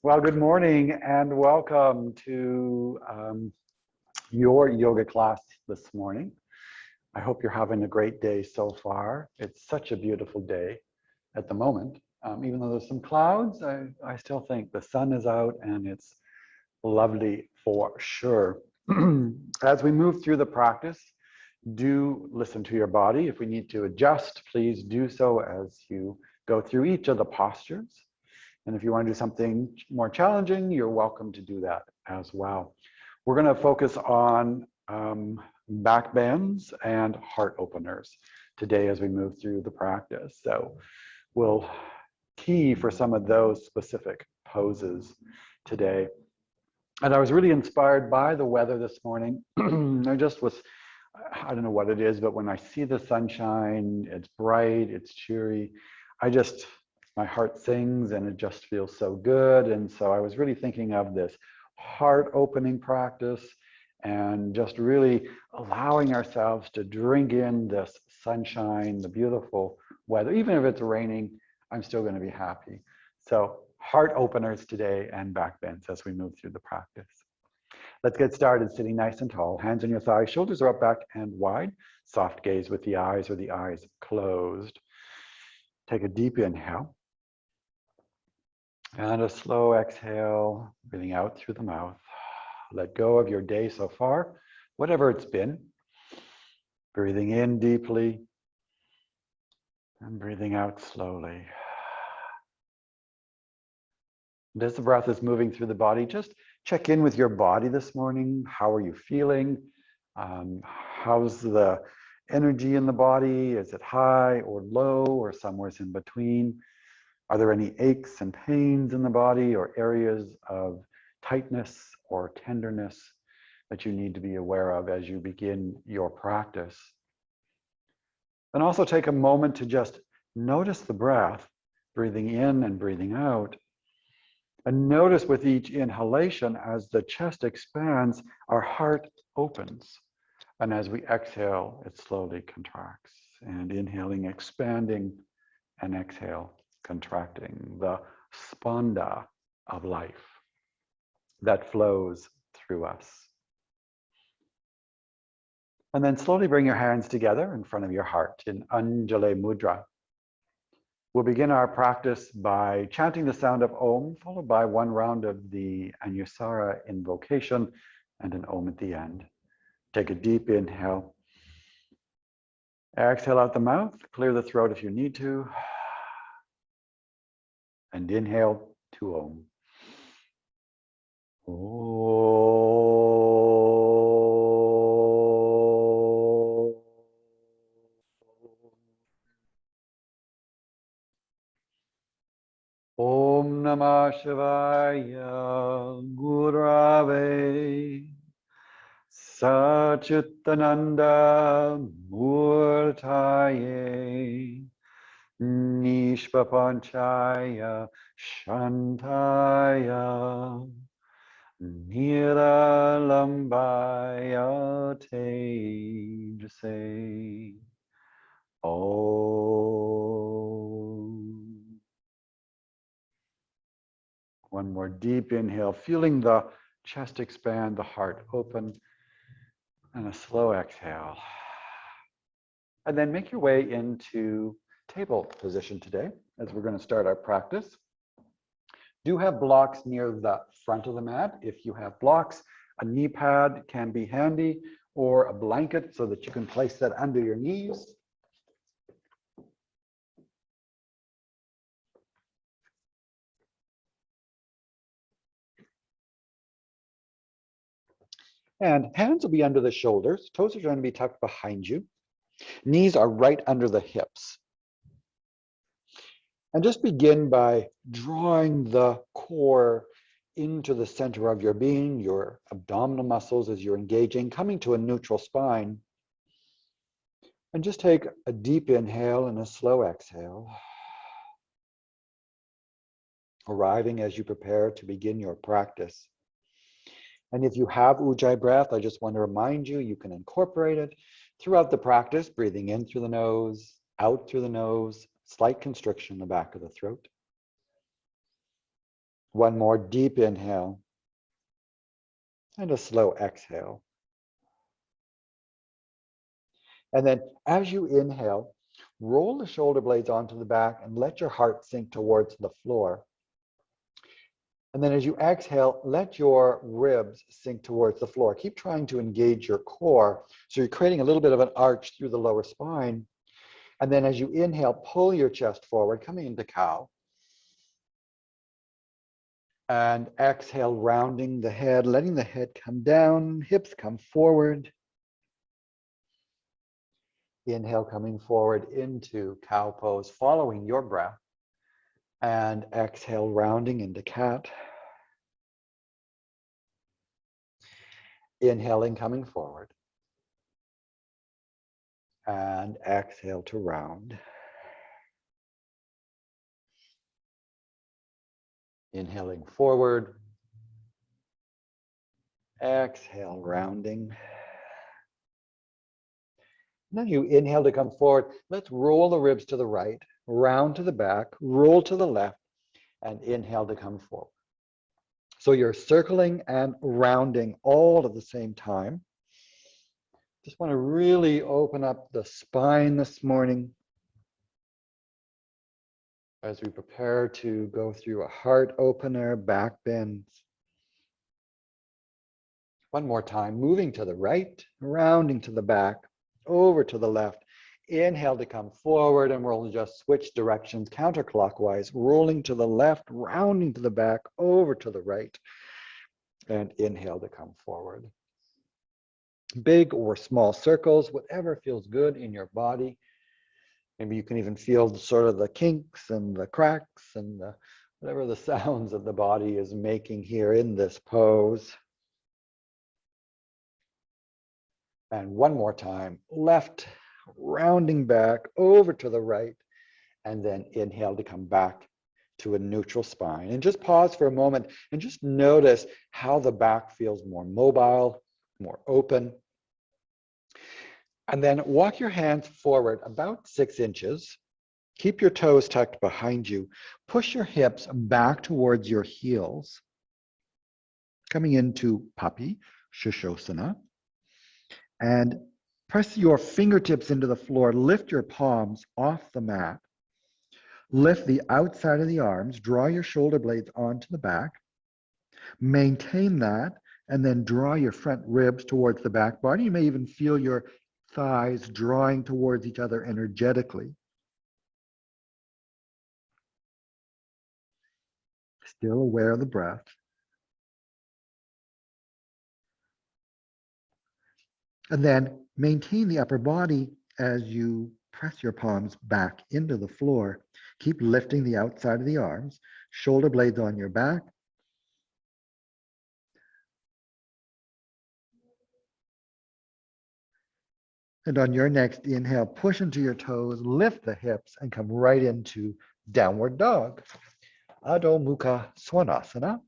Well, good morning and welcome to your yoga class this morning. I hope you're having a great day so far. It's such a beautiful day at the moment. Even though there's some clouds, I still think the sun is out and it's lovely for sure. As we move through the practice, do listen to your body. If we need to adjust, please do so as you go through each of the postures. And if you want to do something more challenging, you're welcome to do that as well. We're going to focus on back bends and heart openers today as we move through the practice. So we'll key for some of those specific poses today. And I was really inspired by the weather this morning. I don't know what it is, but when I see the sunshine, it's bright, it's cheery, my heart sings and it just feels so good. And so I was really thinking of this heart opening practice and just really allowing ourselves to drink in this sunshine, the beautiful weather. Even if it's raining, I'm still going to be happy. So heart openers today and back bends as we move through the practice. Let's get started sitting nice and tall. Hands on your thighs, shoulders are up, back, and wide. Soft gaze with the eyes or the eyes closed. Take a deep inhale. And a slow exhale, breathing out through the mouth. Let go of your day so far, whatever it's been. Breathing in deeply and breathing out slowly. And as the breath is moving through the body, just check in with your body this morning. How are you feeling? How's the energy in the body? Is it high or low or somewhere in between? Are there any aches and pains in the body or areas of tightness or tenderness that you need to be aware of as you begin your practice? And also take a moment to just notice the breath, breathing in and breathing out. And notice with each inhalation, as the chest expands, our heart opens. And as we exhale, it slowly contracts. And inhaling, expanding, and exhale, contracting, the spanda of life that flows through us. And then slowly bring your hands together in front of your heart in Anjali Mudra. We'll begin our practice by chanting the sound of Om, followed by one round of the Anusara invocation and an Om at the end. Take a deep inhale. Exhale out the mouth, clear the throat if you need to. And inhale to Om. Om Namah Shivaya Gurave Satchitananda Murtaye Nishpapanchaya Shantaya Niralambaya Tejase. Om. One more deep inhale, feeling the chest expand, the heart open, and a slow exhale. And then make your way into table position today as we're going to start our practice. Do have blocks near the front of the mat. If you have blocks, a knee pad can be handy, or a blanket so that you can place that under your knees. And hands will be under the shoulders. Toes are going to be tucked behind you. Knees are right under the hips. And just begin by drawing the core into the center of your being, your abdominal muscles as you're engaging, coming to a neutral spine. And just take a deep inhale and a slow exhale, arriving as you prepare to begin your practice. And if you have Ujjayi breath, I just want to remind you, you can incorporate it throughout the practice, breathing in through the nose, out through the nose, slight constriction in the back of the throat. One more deep inhale and a slow exhale. And then as you inhale, roll the shoulder blades onto the back and let your heart sink towards the floor. And then as you exhale, let your ribs sink towards the floor. Keep trying to engage your core. So you're creating a little bit of an arch through the lower spine. And then as you inhale, pull your chest forward, coming into cow. And exhale, rounding the head, letting the head come down, hips come forward. Inhale, coming forward into cow pose, following your breath. And exhale, rounding into cat. Inhaling, coming forward. And exhale to round. Inhaling forward. Exhale, rounding. Now you inhale to come forward. Let's roll the ribs to the right, round to the back, roll to the left, and inhale to come forward. So you're circling and rounding all at the same time. Just want to really open up the spine this morning as we prepare to go through a heart opener, back bends. One more time, moving to the right, rounding to the back, over to the left. Inhale to come forward, and we'll just switch directions counterclockwise, rolling to the left, rounding to the back, over to the right, and inhale to come forward. Big or small circles, whatever feels good in your body. Maybe you can even feel sort of the kinks and the cracks and whatever the sounds that the body is making here in this pose. And one more time, left, rounding back over to the right, and then inhale to come back to a neutral spine. And just pause for a moment and just notice how the back feels more mobile, more open. And then walk your hands forward about 6 inches. Keep your toes tucked behind you. Push your hips back towards your heels. Coming into Papi, Shushosana. And press your fingertips into the floor. Lift your palms off the mat. Lift the outside of the arms. Draw your shoulder blades onto the back. Maintain that, and then draw your front ribs towards the back body. You may even feel your thighs drawing towards each other energetically. Still aware of the breath. And then maintain the upper body as you press your palms back into the floor. Keep lifting the outside of the arms, shoulder blades on your back. And on your next inhale, push into your toes, lift the hips, and come right into downward dog. Adho Mukha Svanasana.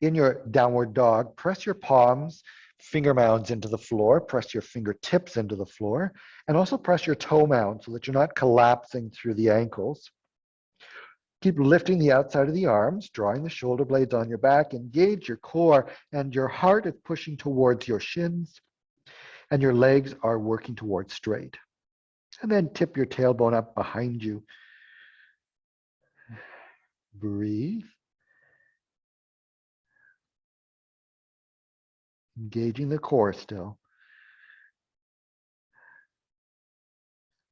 In your downward dog, press your palms, finger mounds into the floor, press your fingertips into the floor, and also press your toe mound so that you're not collapsing through the ankles. Keep lifting the outside of the arms, drawing the shoulder blades on your back, engage your core, and your heart is pushing towards your shins, and your legs are working towards straight. And then tip your tailbone up behind you. Breathe. Engaging the core still.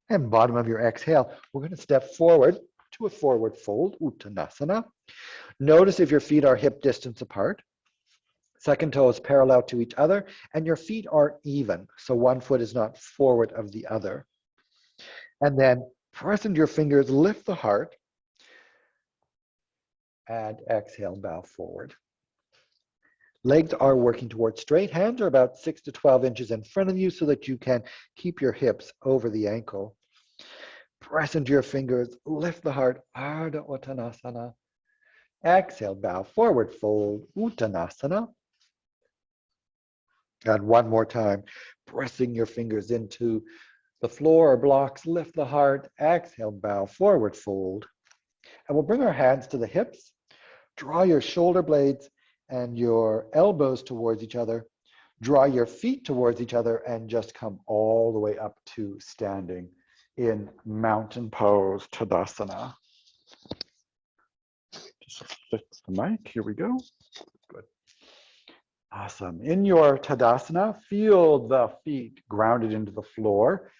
And bottom of your exhale, we're going to step forward to a forward fold, Uttanasana. Notice if your feet are hip distance apart. Second toe is parallel to each other, and your feet are even, so one foot is not forward of the other. And then press into your fingers, lift the heart, and exhale, bow forward. Legs are working towards straight. Hands are about 6 to 12 inches in front of you so that you can keep your hips over the ankle. Press into your fingers, lift the heart, Ardha Uttanasana. Exhale, bow forward, fold, Uttanasana. And one more time, pressing your fingers into the floor or blocks, lift the heart, exhale, bow forward, fold. And we'll bring our hands to the hips, draw your shoulder blades and your elbows towards each other, draw your feet towards each other, and just come all the way up to standing in mountain pose, Tadasana. Just fix the mic, here we go. Good. Awesome. In your Tadasana, feel the feet grounded into the floor.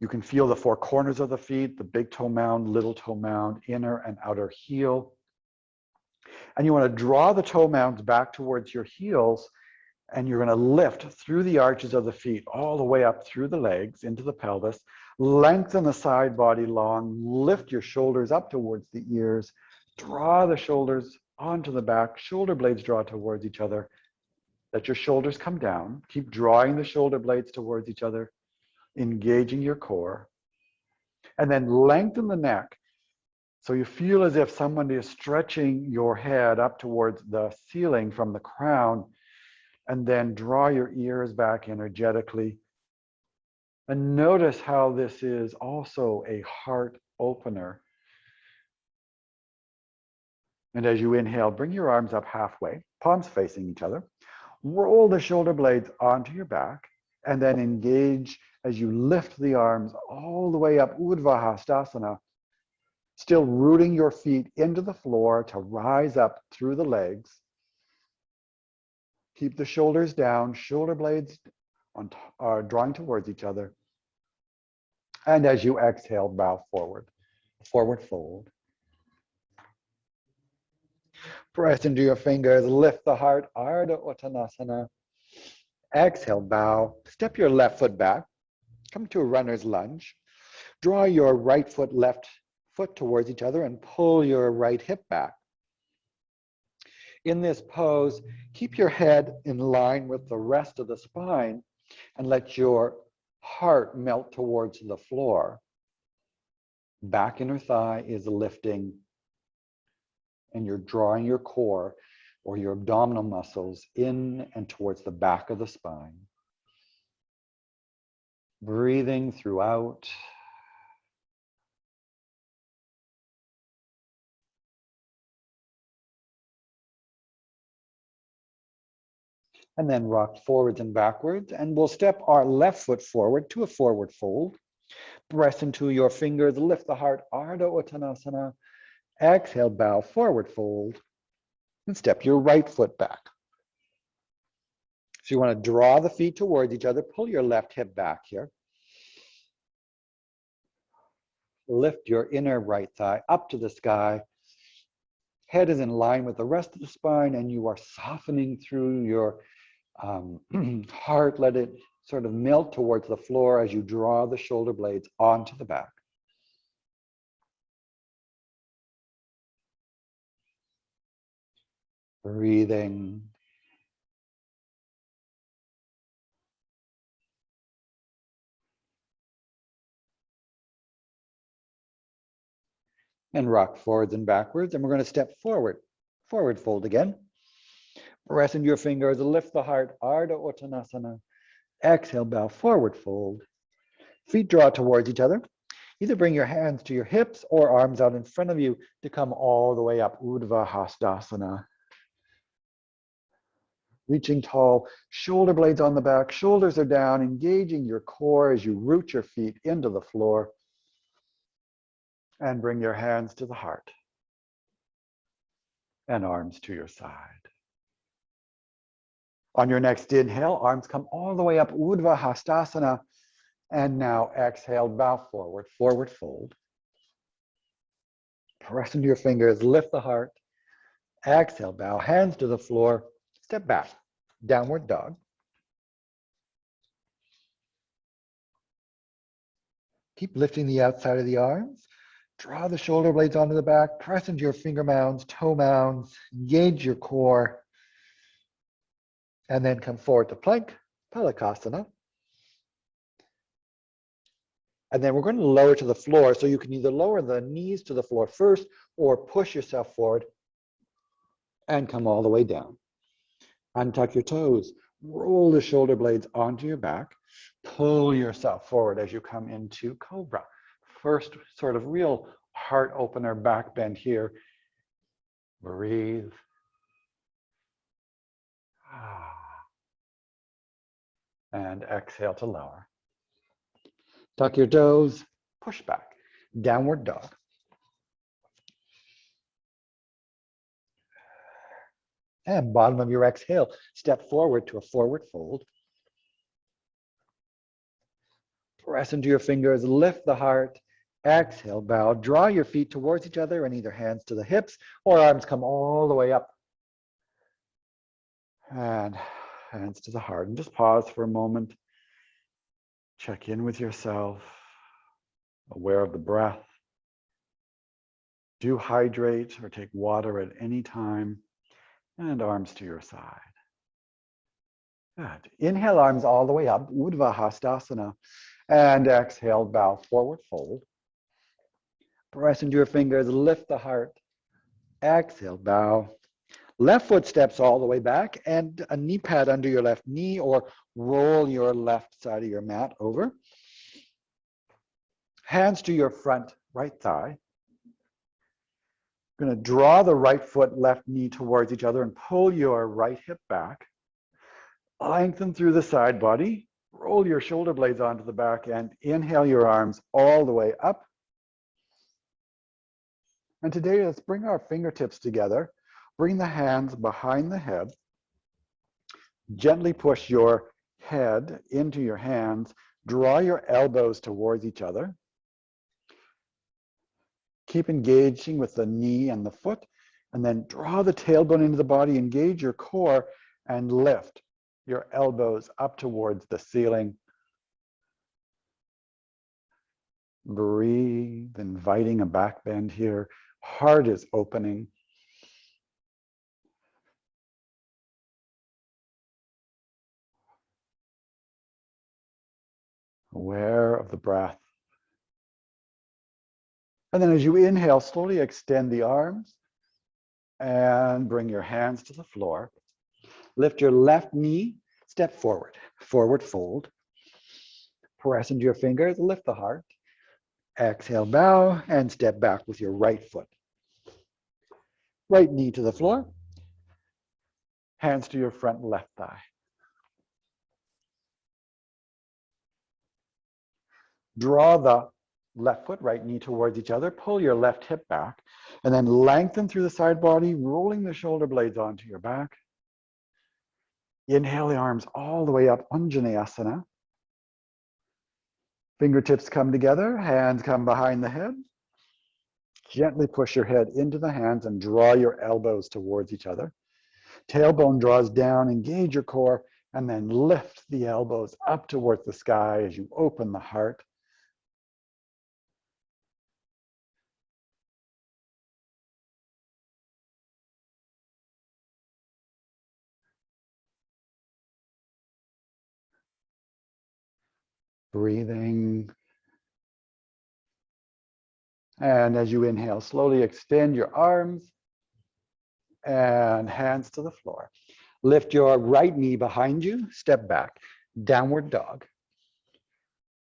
You can feel the four corners of the feet, the big toe mound, little toe mound, inner and outer heel. And you want to draw the toe mounds back towards your heels, and you're going to lift through the arches of the feet all the way up through the legs into the pelvis. Lengthen the side body long, lift your shoulders up towards the ears, draw the shoulders onto the back, shoulder blades draw towards each other. Let your shoulders come down. Keep drawing the shoulder blades towards each other, engaging your core. And then lengthen the neck so you feel as if somebody is stretching your head up towards the ceiling from the crown. And then draw your ears back energetically. And notice how this is also a heart opener. And as you inhale, bring your arms up halfway, palms facing each other. Roll the shoulder blades onto your back, and then engage as you lift the arms all the way up, Urdhva Hastasana, still rooting your feet into the floor to rise up through the legs. Keep the shoulders down, shoulder blades are drawing towards each other. And as you exhale, bow forward, forward fold. Press into your fingers, lift the heart, Ardha Uttanasana. Exhale, bow. Step your left foot back. Come to a runner's lunge. Draw your right foot, left foot towards each other and pull your right hip back. In this pose, keep your head in line with the rest of the spine and let your heart melt towards the floor. Back inner thigh is lifting, and you're drawing your core or your abdominal muscles in and towards the back of the spine. Breathing throughout. And then rock forwards and backwards. And we'll step our left foot forward to a forward fold. Press into your fingers, lift the heart, Ardha Uttanasana. Exhale, bow, forward fold. And step your right foot back. So you want to draw the feet towards each other, pull your left hip back here. Lift your inner right thigh up to the sky. Head is in line with the rest of the spine, and you are softening through your heart. Let it sort of melt towards the floor as you draw the shoulder blades onto the back. Breathing. And rock forwards and backwards. And we're going to step forward. Forward fold again. Press into your fingers, lift the heart, Ardha Uttanasana. Exhale, bow, forward fold. Feet draw towards each other. Either bring your hands to your hips or arms out in front of you to come all the way up, Urdhva Hastasana. Reaching tall, shoulder blades on the back, shoulders are down, engaging your core as you root your feet into the floor. And bring your hands to the heart and arms to your side. On your next inhale, arms come all the way up, Urdhva Hastasana. And now exhale, bow forward, forward fold. Press into your fingers, lift the heart. Exhale, bow, hands to the floor. Step back, downward dog. Keep lifting the outside of the arms. Draw the shoulder blades onto the back. Press into your finger mounds, toe mounds. Engage your core. And then come forward to plank, Palakasana. And then we're going to lower to the floor. So you can either lower the knees to the floor first or push yourself forward and come all the way down. Untuck your toes. Roll the shoulder blades onto your back. Pull yourself forward as you come into Cobra. First sort of real Heart opener, back bend here. Breathe. And exhale to lower. Tuck your toes, push back. Downward dog. And bottom of your exhale, step forward to a forward fold. Press into your fingers, lift the heart. Exhale, bow. Draw your feet towards each other and either hands to the hips or arms come all the way up. And hands to the heart. And just pause for a moment. Check in with yourself. Aware of the breath. Do hydrate or take water at any time. And arms to your side. Good. Inhale, arms all the way up, Urdhva Hastasana. And exhale, bow, forward fold. Press into your fingers, lift the heart. Exhale, bow. Left foot steps all the way back and a knee pad under your left knee or roll your left side of your mat over. Hands to your front right thigh. You're going to draw the right foot, left knee towards each other and pull your right hip back. Lengthen through the side body. Roll your shoulder blades onto the back and inhale your arms all the way up. And today, let's bring our fingertips together. Bring the hands behind the head. Gently push your head into your hands. Draw your elbows towards each other. Keep engaging with the knee and the foot. And then draw the tailbone into the body. Engage your core and lift your elbows up towards the ceiling. Breathe, inviting a back bend here. Heart is opening. Aware of the breath. And then as you inhale, slowly extend the arms and bring your hands to the floor. Lift your left knee, step forward, forward fold. Press into your fingers, lift the heart. Exhale, bow, and step back with your right foot. Right knee to the floor. Hands to your front left thigh. Draw the left foot, right knee towards each other. Pull your left hip back. And then lengthen through the side body, rolling the shoulder blades onto your back. Inhale the arms all the way up, Anjaneyasana. Fingertips come together, hands come behind the head. Gently push your head into the hands and draw your elbows towards each other. Tailbone draws down, engage your core, and then lift the elbows up towards the sky as you open the heart. Breathing. And as you inhale, slowly extend your arms and hands to the floor. Lift your right knee behind you, step back, downward dog.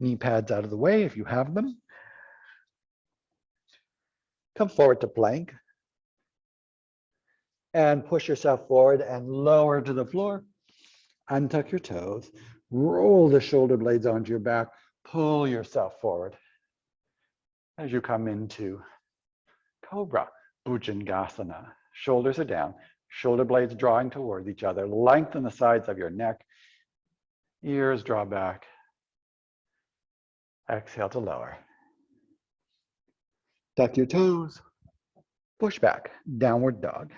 Knee pads out of the way if you have them. Come forward to plank. And push yourself forward and lower to the floor. Untuck your toes. Roll the shoulder blades onto your back. Pull yourself forward. As you come into Cobra, Bhujangasana. Shoulders are down. Shoulder blades drawing towards each other. Lengthen the sides of your neck. Ears draw back. Exhale to lower. Tuck your toes. Push back. Downward dog.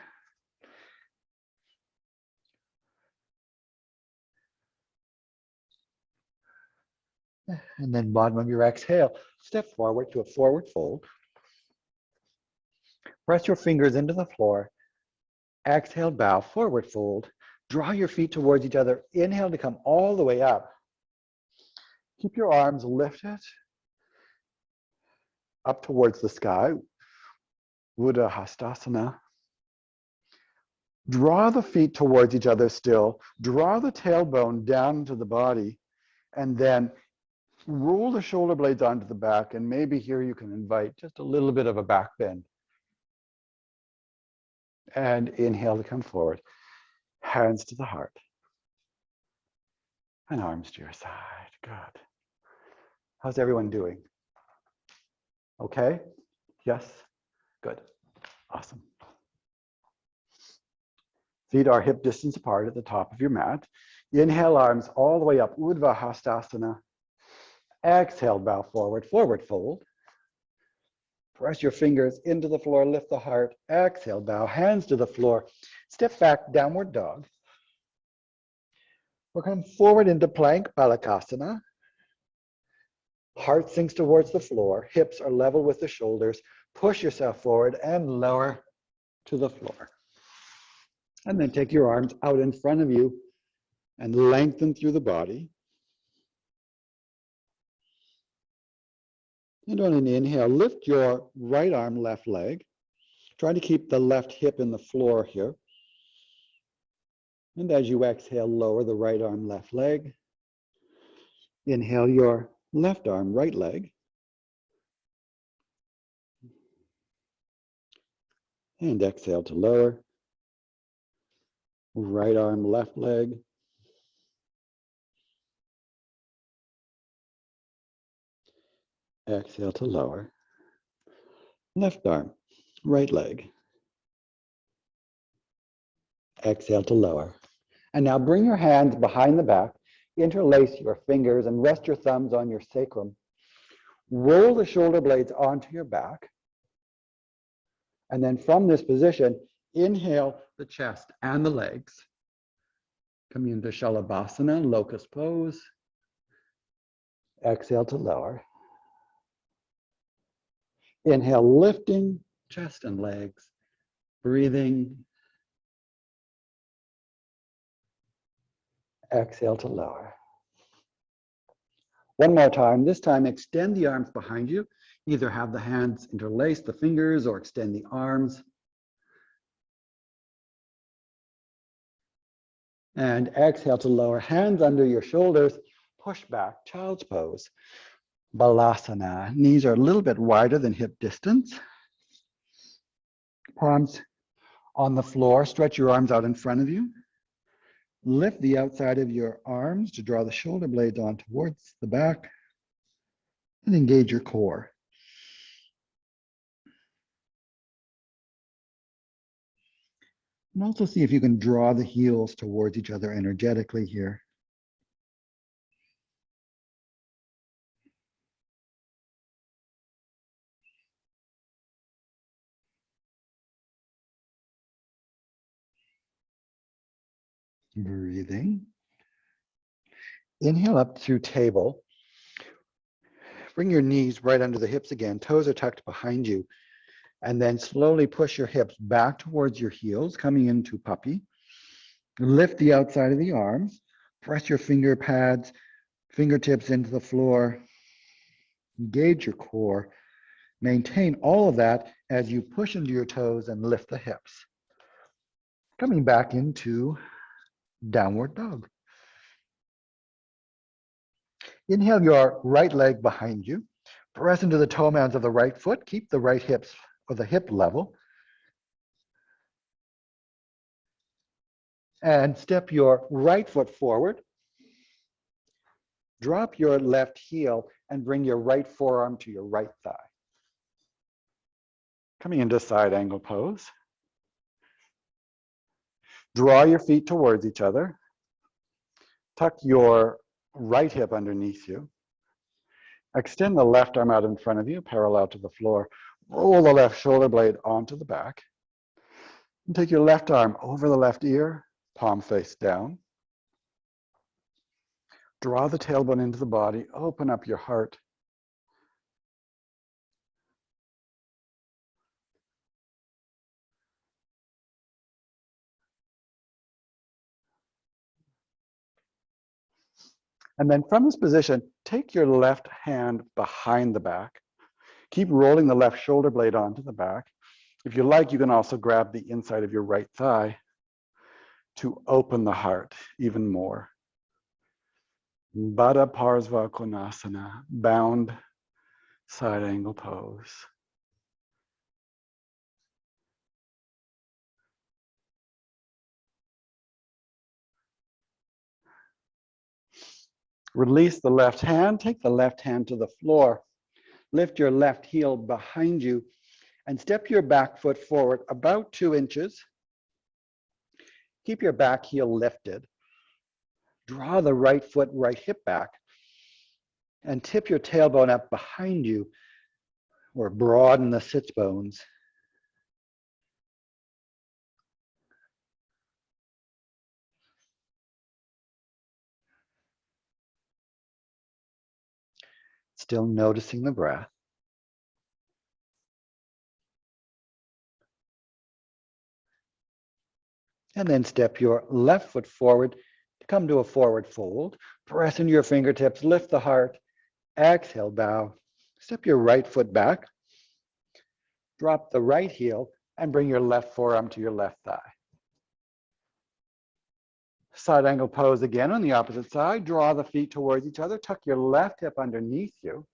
And then bottom of your exhale, step forward to a forward fold. Press your fingers into the floor. Exhale, bow, forward fold. Draw your feet towards each other. Inhale to come all the way up. Keep your arms lifted up towards the sky. Urdhva Hastasana. Draw the feet towards each other still. Draw the tailbone down into the body. And then Roll the shoulder blades onto the back, and maybe here you can invite just a little bit of a back bend. And inhale to come forward. Hands to the heart. And arms to your side. Good. How's everyone doing? Okay? Yes? Good. Awesome. Feet are hip distance apart at the top of your mat. Inhale, arms all the way up, Urdhva Hastasana. Exhale, bow forward, forward fold. Press your fingers into the floor, lift the heart. Exhale, bow, hands to the floor. Step back, downward dog. We're coming forward into plank, Balasana. Heart sinks towards the floor. Hips are level with the shoulders. Push yourself forward and lower to the floor. And then take your arms out in front of you and lengthen through the body. And on an inhale, lift your right arm, left leg. Try to keep the left hip in the floor here. And as you exhale, lower the right arm, left leg. Inhale your left arm, right leg. And exhale to lower. Right arm, left leg. Exhale to lower. Left arm, right leg. Exhale to lower. And now bring your hands behind the back, interlace your fingers and rest your thumbs on your sacrum. Roll the shoulder blades onto your back. And then from this position, inhale the chest and the legs. Coming into Shalabhasana, locust pose. Exhale to lower. Inhale, lifting chest and legs, breathing. Exhale to lower. One more time. This time, extend the arms behind you. Either have the hands interlace the fingers or extend the arms. And exhale to lower. Hands under your shoulders. Push back, child's pose. Balasana. Knees are a little bit wider than hip distance. Palms on the floor. Stretch your arms out in front of you. Lift the outside of your arms to draw the shoulder blades on towards the back and engage your core. And also see if you can draw the heels towards each other energetically here. Breathing. Inhale up through table. Bring your knees right under the hips again. Toes are tucked behind you. And then slowly push your hips back towards your heels, coming into puppy. Lift the outside of the arms. Press your finger pads, fingertips into the floor. Engage your core. Maintain all of that as you push into your toes and lift the hips. Coming back into downward dog. Inhale your right leg behind you. Press into the toe mounds of the right foot. Keep the right hips or the hip level. And step your right foot forward. Drop your left heel and bring your right forearm to your right thigh. Coming into side angle pose. Draw your feet towards each other. Tuck your right hip underneath you. Extend the left arm out in front of you, parallel to the floor. Roll the left shoulder blade onto the back. And take your left arm over the left ear, palm face down. Draw the tailbone into the body. Open up your heart. And then from this position, take your left hand behind the back. Keep rolling the left shoulder blade onto the back. If you like, you can also grab the inside of your right thigh to open the heart even more. Baddha Parsva Konasana, bound side angle pose. Release the left hand, take the left hand to the floor. Lift your left heel behind you and step your back foot forward about 2 inches. Keep your back heel lifted. Draw the right foot, right hip back, and tip your tailbone up behind you, or broaden the sits bones. Still noticing the breath. And then step your left foot forward to come to a forward fold. Press into your fingertips, lift the heart. Exhale, bow. Step your right foot back. Drop the right heel and bring your left forearm to your left thigh. Side angle pose again on the opposite side. Draw the feet towards each other. Tuck your left hip underneath you.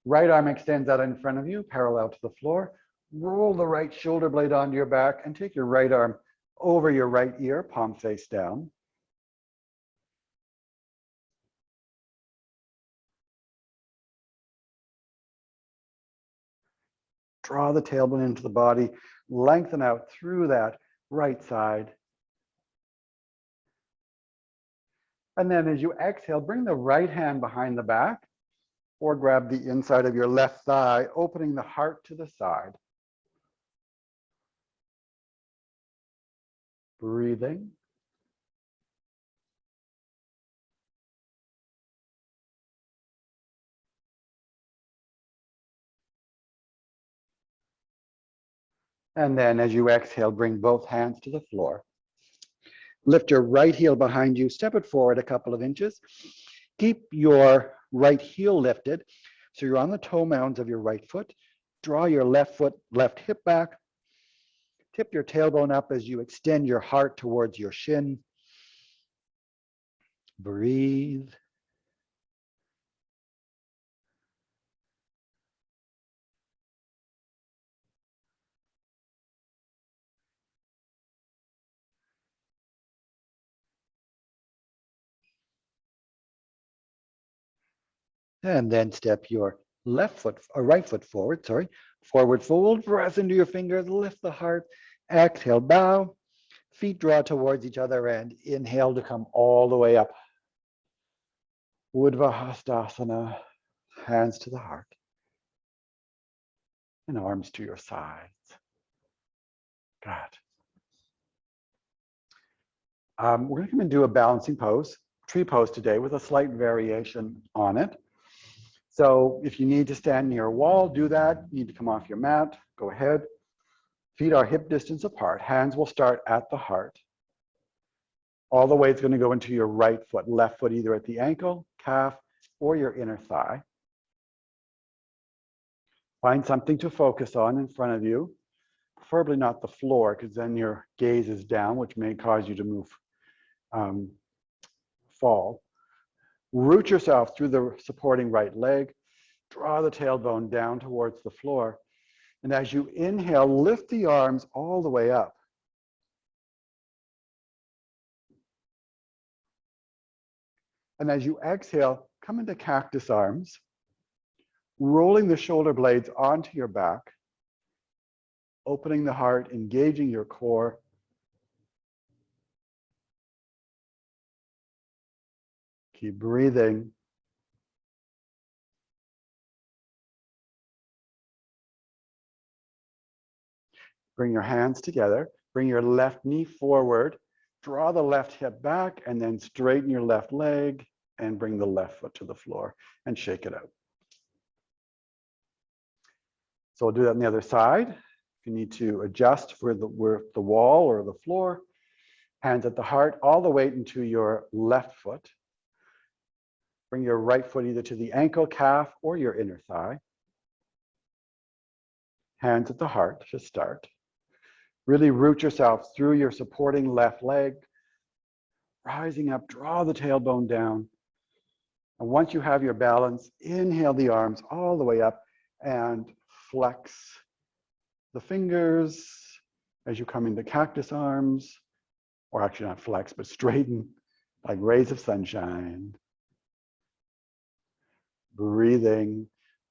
Right arm extends out in front of you, parallel to the floor. Roll the right shoulder blade onto your back and take your right arm over your right ear, palm face down. Draw the tailbone into the body, lengthen out through that right side. And then as you exhale, bring the right hand behind the back or grab the inside of your left thigh, opening the heart to the side. Breathing. And then as you exhale, bring both hands to the floor. Lift your right heel behind you, step it forward a couple of inches. Keep your right heel lifted so you're on the toe mounds of your right foot. Draw your left foot, left hip back. Tip your tailbone up as you extend your heart towards your shin. Breathe. And then step your left foot, or right foot forward, forward fold, press into your fingers, lift the heart, exhale, bow, feet draw towards each other and inhale to come all the way up. Urdhva hands to the heart and arms to your sides. Good. We're going to come and do a balancing pose, tree pose today with a slight variation on it. So if you need to stand near a wall, do that. You need to come off your mat, go ahead. Feet are hip distance apart. Hands will start at the heart. All the way it's going to go into your right foot, left foot either at the ankle, calf, or your inner thigh. Find something to focus on in front of you, preferably not the floor, because then your gaze is down, which may cause you to move, fall. Root yourself through the supporting right leg. Draw the tailbone down towards the floor. And as you inhale, lift the arms all the way up. And as you exhale, come into cactus arms, rolling the shoulder blades onto your back, opening the heart, engaging your core. Keep breathing. Bring your hands together. Bring your left knee forward. Draw the left hip back and then straighten your left leg and bring the left foot to the floor and shake it out. So we'll do that on the other side. If you need to adjust for the wall or the floor, hands at the heart, all the weight into your left foot. Bring your right foot either to the ankle, calf, or your inner thigh. Hands at the heart to start. Really root yourself through your supporting left leg. rising up, draw the tailbone down. And once you have your balance, inhale the arms all the way up and flex the fingers as you come into cactus arms, or actually not flex, but straighten like rays of sunshine. Breathing,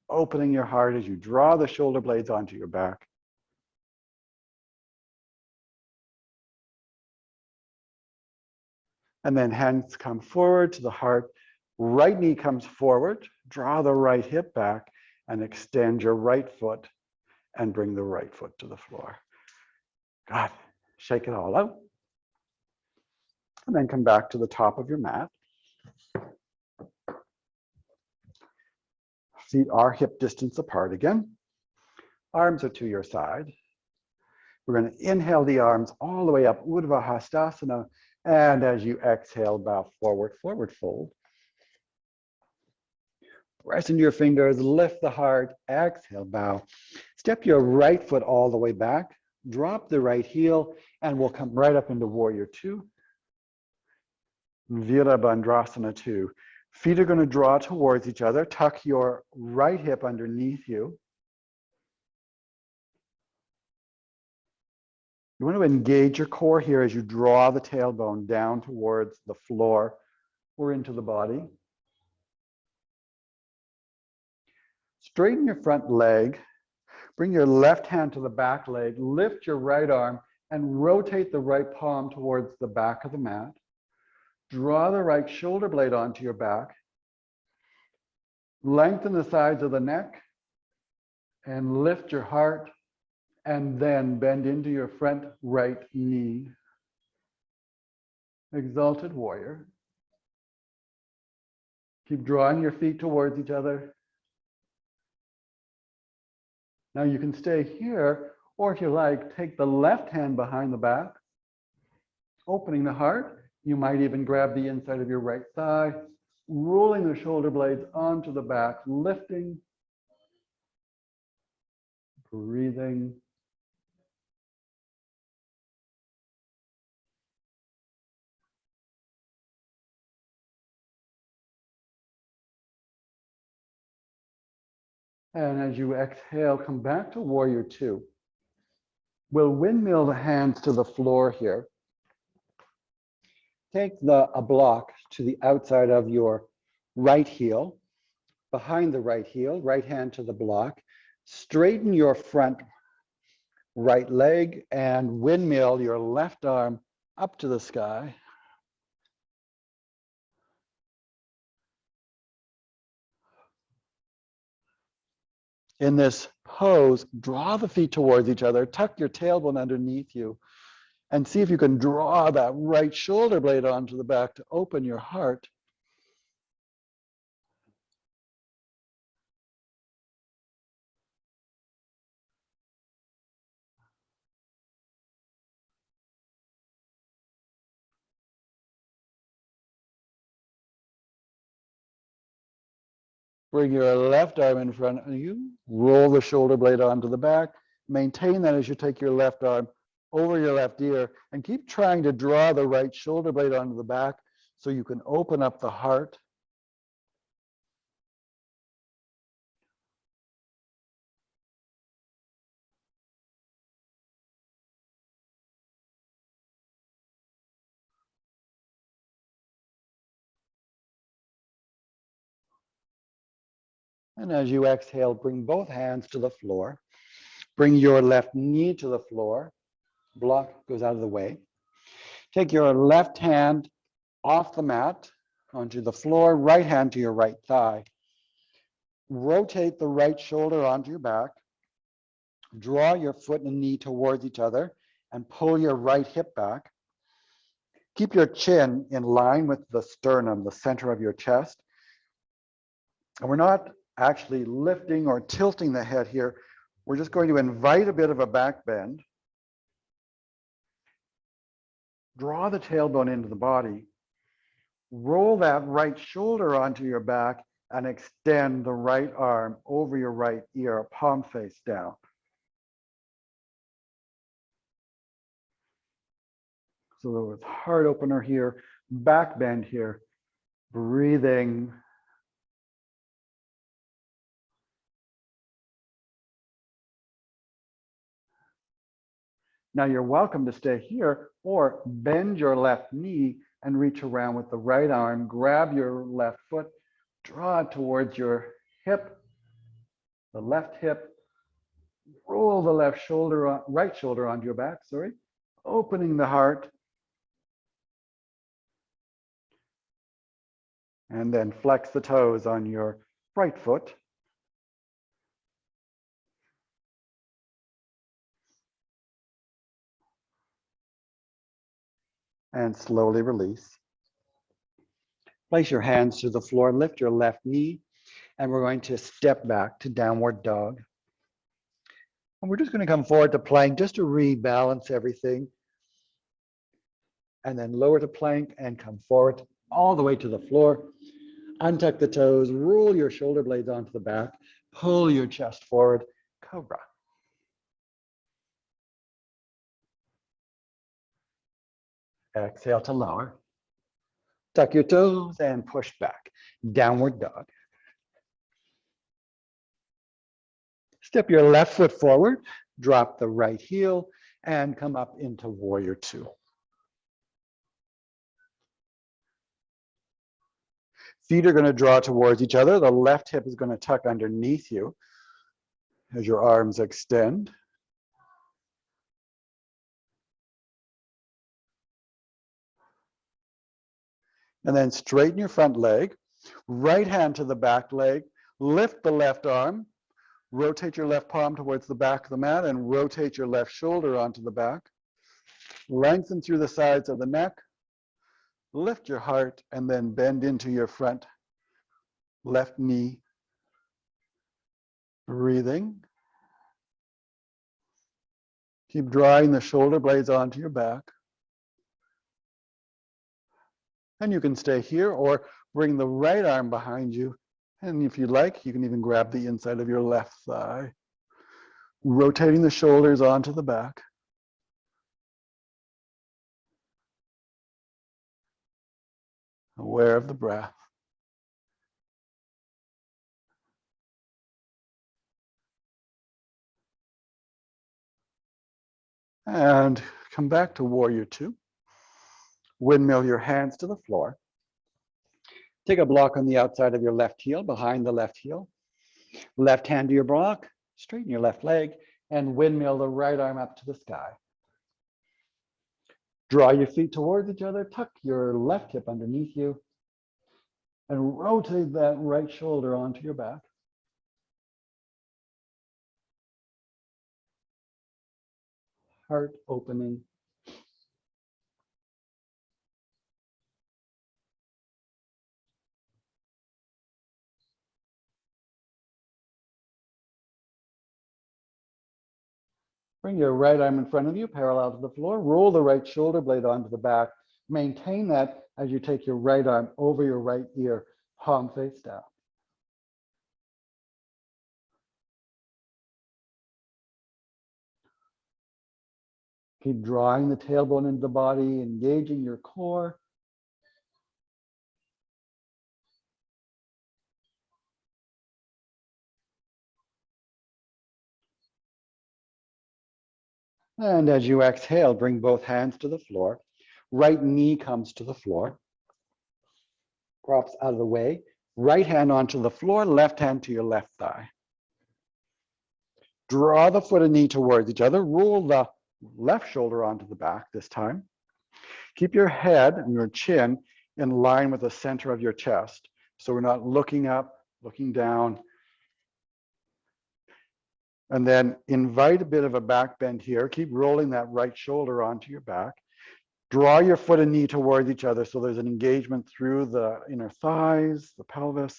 opening your heart as you draw the shoulder blades onto your back. And then hands come forward to the heart. Right knee comes forward. Draw the right hip back and extend your right foot and bring the right foot to the floor. Good. Shake it all out. And then come back to the top of your mat. Feet are hip distance apart again. Arms are to your side. We're going to inhale the arms all the way up, Urdhva Hastasana. And as you exhale, bow forward, forward fold. Press into your fingers, lift the heart, exhale, bow. Step your right foot all the way back, drop the right heel, and we'll come right up into Warrior Two. Virabhadrasana 2. Feet are going to draw towards each other. Tuck your right hip underneath you. You want to engage your core here as you draw the tailbone down towards the floor or into the body. Straighten your front leg. Bring your left hand to the back leg. Lift your right arm and rotate the right palm towards the back of the mat. Draw the right shoulder blade onto your back. Lengthen the sides of the neck and lift your heart, and then bend into your front right knee. Exalted Warrior. Keep drawing your feet towards each other. Now you can stay here, or if you like, take the left hand behind the back, opening the heart. You might even grab the inside of your right thigh, rolling the shoulder blades onto the back, lifting, breathing. And as you exhale, come back to Warrior Two. We'll windmill the hands to the floor here. Take a block to the outside of your right heel, behind the right heel, right hand to the block. Straighten your front right leg and windmill your left arm up to the sky. In this pose, draw the feet towards each other, tuck your tailbone underneath you, and see if you can draw that right shoulder blade onto the back to open your heart. Bring your left arm in front of you, roll the shoulder blade onto the back, maintain that as you take your left arm over your left ear, and keep trying to draw the right shoulder blade onto the back so you can open up the heart. And as you exhale, bring both hands to the floor. Bring your left knee to the floor. Block goes out of the way. Take your left hand off the mat onto the floor, right hand to your right thigh. Rotate the right shoulder onto your back. Draw your foot and knee towards each other and pull your right hip back. Keep your chin in line with the sternum, the center of your chest. And we're not actually lifting or tilting the head here. We're just going to invite a bit of a back bend. Draw the tailbone into the body. Roll that right shoulder onto your back and extend the right arm over your right ear, palm face down. So the heart opener here, back bend here. Breathing. Now you're welcome to stay here or bend your left knee and reach around with the right arm. Grab your left foot, draw it towards your hip, the left hip. Roll the left shoulder, right shoulder onto your back, sorry. Opening the heart. And then flex the toes on your right foot. And slowly release. Place your hands to the floor, lift your left knee, and we're going to step back to downward dog. And we're just going to come forward to plank just to rebalance everything. And then lower to plank and come forward all the way to the floor. Untuck the toes, roll your shoulder blades onto the back, pull your chest forward, cobra. Exhale to lower. Tuck your toes and push back. Downward dog. Step your left foot forward, drop the right heel, and come up into warrior two. Feet are going to draw towards each other. The left hip is going to tuck underneath you as your arms extend. And then straighten your front leg. Right hand to the back leg. Lift the left arm. Rotate your left palm towards the back of the mat and rotate your left shoulder onto the back. Lengthen through the sides of the neck. Lift your heart and then bend into your front left knee. Breathing. Keep drawing the shoulder blades onto your back. And you can stay here or bring the right arm behind you. And if you like, you can even grab the inside of your left thigh. Rotating the shoulders onto the back. Aware of the breath. And come back to warrior two. Windmill your hands to the floor. Take a block on the outside of your left heel, behind the left heel. Left hand to your block, straighten your left leg, and windmill the right arm up to the sky. Draw your feet towards each other, tuck your left hip underneath you, and rotate that right shoulder onto your back. Heart opening. Bring your right arm in front of you, parallel to the floor. Roll the right shoulder blade onto the back. Maintain that as you take your right arm over your right ear, palm face down. Keep drawing the tailbone into the body, engaging your core. And as you exhale, bring both hands to the floor. Right knee comes to the floor. Props out of the way. Right hand onto the floor, left hand to your left thigh. Draw the foot and knee towards each other. Roll the left shoulder onto the back this time. Keep your head and your chin in line with the center of your chest. So we're not looking up, looking down. And then invite a bit of a back bend here. Keep rolling that right shoulder onto your back. Draw your foot and knee towards each other so there's an engagement through the inner thighs, the pelvis.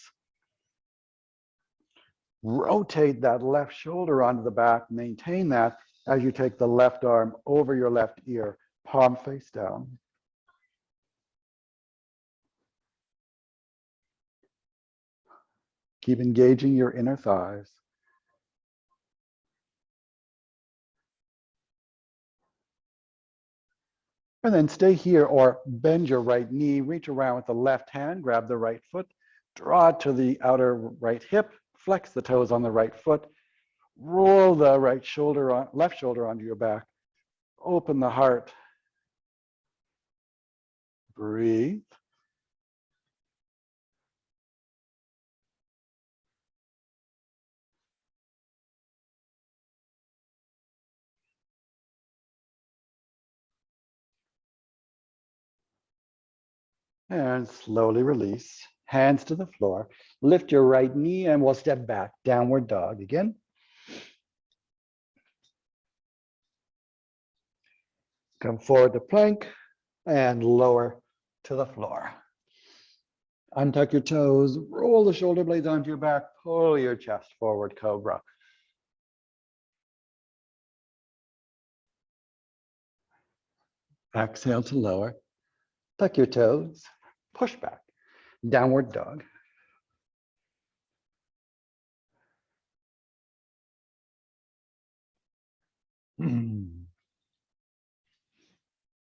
Rotate that left shoulder onto the back. Maintain that as you take the left arm over your left ear, palm face down. Keep engaging your inner thighs. And then stay here or bend your right knee, reach around with the left hand, grab the right foot, draw it to the outer right hip, flex the toes on the right foot, roll the right shoulder on, left shoulder onto your back, open the heart, breathe. And slowly release. Hands to the floor. Lift your right knee and we'll step back. Downward dog again. Come forward to plank and lower to the floor. Untuck your toes, roll the shoulder blades onto your back, pull your chest forward, cobra. Exhale to lower. Tuck your toes, push back. Downward dog. And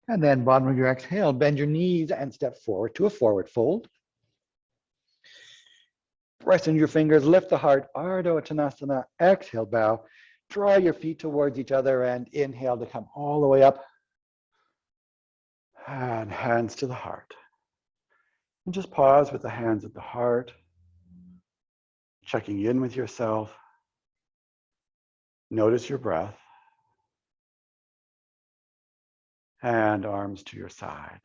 then bottom of your exhale, bend your knees and step forward to a forward fold. Press into your fingers, lift the heart, Ardha Uttanasana. Exhale, bow. Draw your feet towards each other and inhale to come all the way up. And hands to the heart. And just pause with the hands at the heart, checking in with yourself. Notice your breath. And arms to your side.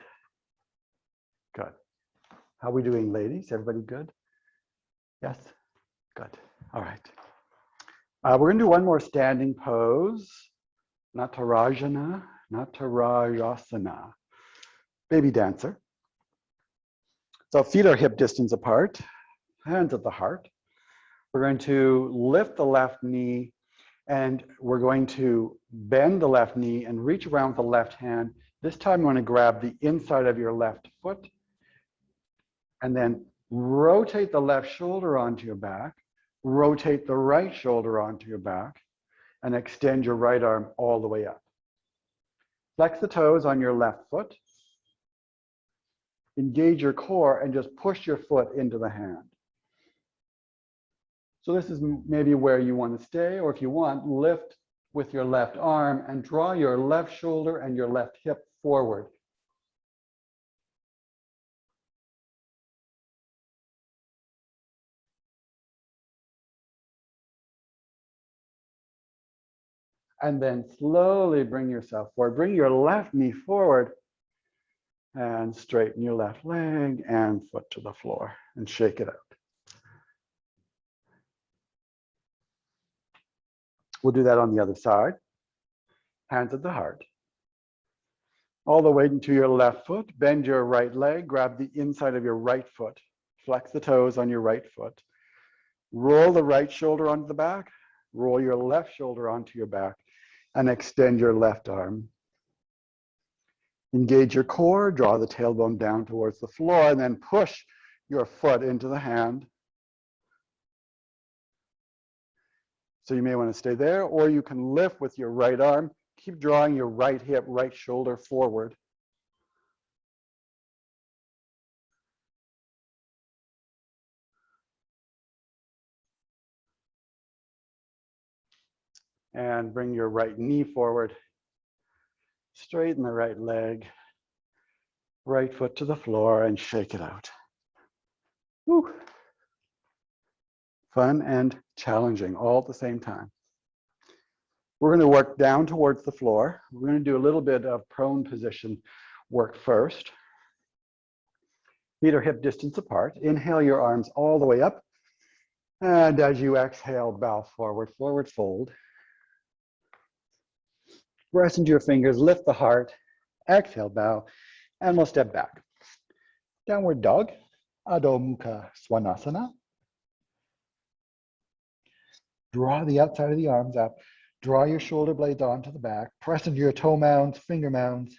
Good. How are we doing, ladies? Everybody good? Yes? Good. All right. We're going to do one more standing pose. Natarajana, Natarajasana. Baby dancer. So feet are hip distance apart, hands at the heart. We're going to lift the left knee and we're going to bend the left knee and reach around with the left hand. This time you want to grab the inside of your left foot and then rotate the left shoulder onto your back, rotate the right shoulder onto your back, and extend your right arm all the way up. Flex the toes on your left foot. Engage your core and just push your foot into the hand. So this is maybe where you want to stay, or if you want, lift with your left arm and draw your left shoulder and your left hip forward. And then slowly bring yourself forward. Bring your left knee forward and straighten your left leg and foot to the floor and shake it out. We'll do that on the other side. Hands at the heart. All the way into your left foot. Bend your right leg. Grab the inside of your right foot. Flex the toes on your right foot. Roll the right shoulder onto the back. Roll your left shoulder onto your back and extend your left arm. Engage your core, draw the tailbone down towards the floor, and then push your foot into the hand. So you may want to stay there, or you can lift with your right arm. Keep drawing your right hip, right shoulder forward. And bring your right knee forward. Straighten the right leg. Right foot to the floor and shake it out. Woo. Fun and challenging all at the same time. We're going to work down towards the floor. We're going to do a little bit of prone position work first. Feet are hip distance apart. Inhale your arms all the way up. And as you exhale, bow forward, forward fold. Press into your fingers, lift the heart. Exhale, bow, and we'll step back. Downward dog, Adho Mukha Svanasana. Draw the outside of the arms up. Draw your shoulder blades onto the back. Press into your toe mounds, finger mounds.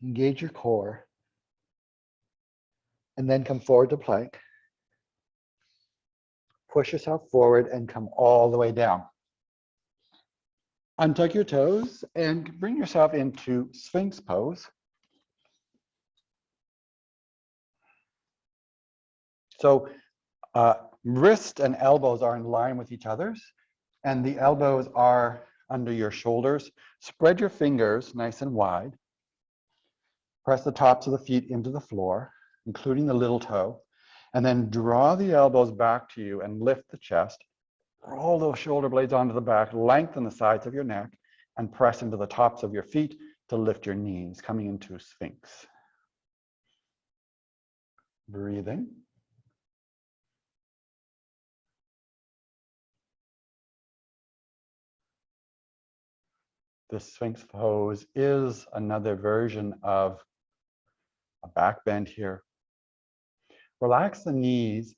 Engage your core. And then come forward to plank. Push yourself forward and come all the way down. Untuck your toes and bring yourself into Sphinx pose. So wrist and elbows are in line with each other's, and the elbows are under your shoulders. Spread your fingers nice and wide. Press the tops of the feet into the floor, including the little toe, and then draw the elbows back to you and lift the chest. Roll those shoulder blades onto the back, lengthen the sides of your neck, and press into the tops of your feet to lift your knees, coming into Sphinx. Breathing. This Sphinx pose is another version of a back bend here. Relax the knees,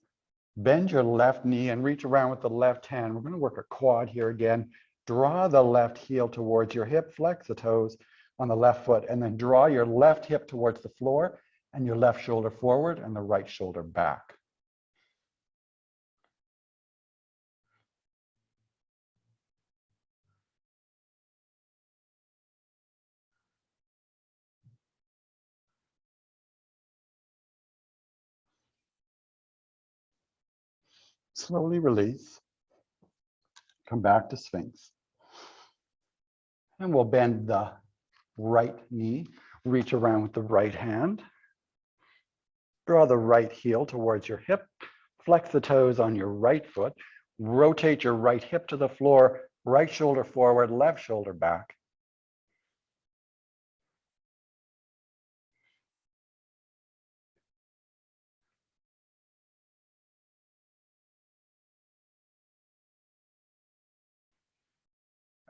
bend your left knee and reach around with the left hand. We're going to work a quad here again. Draw the left heel towards your hip, flex the toes on the left foot, and then draw your left hip towards the floor and your left shoulder forward and the right shoulder back. Slowly release. Come back to Sphinx. And we'll bend the right knee. Reach around with the right hand. Draw the right heel towards your hip. Flex the toes on your right foot. Rotate your right hip to the floor. Right shoulder forward, left shoulder back.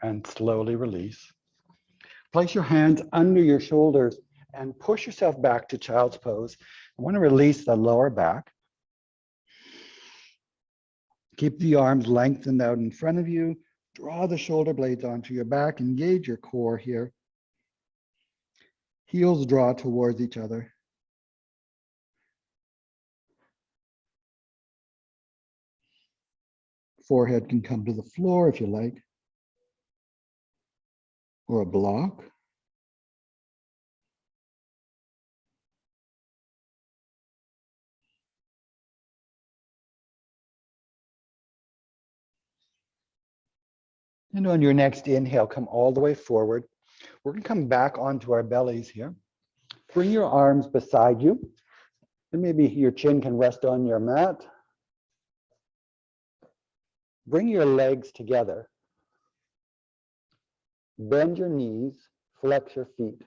And slowly release. Place your hands under your shoulders and push yourself back to child's pose. I want to release the lower back. Keep the arms lengthened out in front of you. Draw the shoulder blades onto your back. Engage your core here. Heels draw towards each other. Forehead can come to the floor if you like, or a block. And on your next inhale, come all the way forward. We're going to come back onto our bellies here. Bring your arms beside you. And maybe your chin can rest on your mat. Bring your legs together. Bend your knees, flex your feet.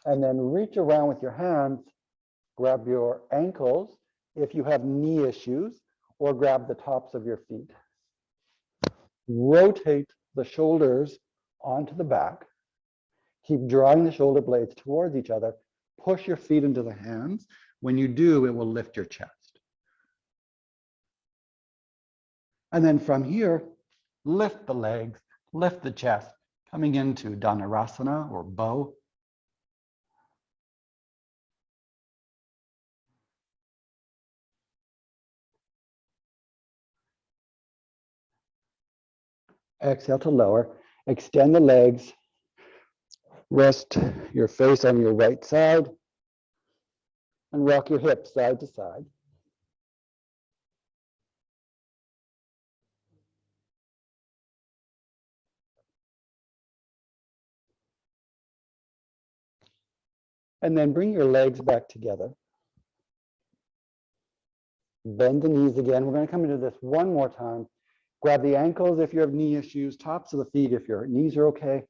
And then reach around with your hands. Grab your ankles if you have knee issues, or grab the tops of your feet. Rotate the shoulders onto the back. Keep drawing the shoulder blades towards each other. Push your feet into the hands. When you do, it will lift your chest. And then from here, lift the legs, lift the chest, coming into Dhanurasana or bow. Exhale to lower. Extend the legs. Rest your face on your right side and rock your hips side to side. And then bring your legs back together. Bend the knees again. We're going to come into this one more time. Grab the ankles if you have knee issues, tops of the feet if your knees are okay.